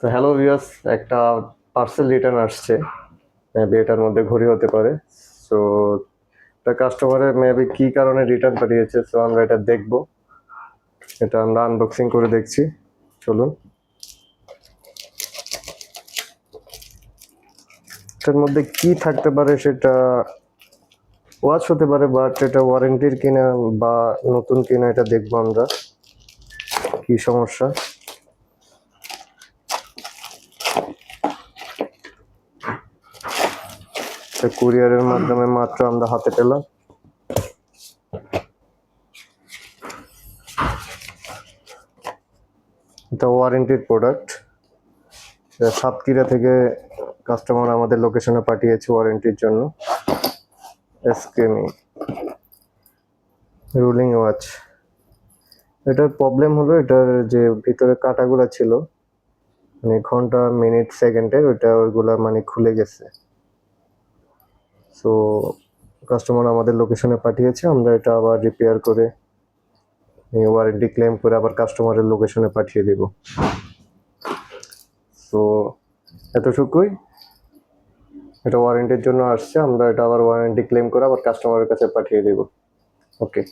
তো hello viewers, একটা parcel return আসছে। মেবি এটার মধ্যে ঘড়ি হতে পারে। সো এটা কাস্টমারের মেবি কি কারণে রিটার্ন পাঠিয়েছে, সো আমরা এটা দেখব। এটা আমরা আনবক্সিং করে দেখছি। চলুন। এটার মধ্যে কি থাকতে পারে সেটা ওয়াচ হতে পারে, বাট এটা ওয়ারেন্টির কিনা বা নতুন কিনা এটা দেখবো আমরা। কি সমস্যা? কুরিয়ারের মাধ্যমে মাত্র আমরা হাতে পেলাম। এটা ওয়ারেন্টির প্রোডাক্ট। সাতক্ষীরা থেকে কাস্টমার আমাদের লোকেশনে পাঠিয়েছে ওয়ারেন্টির জন্য। এসকেমি রুলিং ওয়াচ। এটার প্রবলেম হলো এটার যে ভিতরে কাঁটাগুলো ছিল, মানে ঘন্টা মিনিট সেকেন্ডের, ওইগুলা মানে খুলে গেছে। সো কাস্টমার আমাদের লোকেশনে পাঠিয়েছে, আমরা এটা আবার রিপেয়ার করে ওয়ারেন্টি ক্লেম করে আবার কাস্টমারের লোকেশনে পাঠিয়ে দিব। সো এতটুকুই। এটা ওয়ারেন্টির জন্য আসছে, আমরা এটা আবার ওয়ারেন্টি ক্লেম করে আবার কাস্টমারের কাছে পাঠিয়ে দিব। ওকে।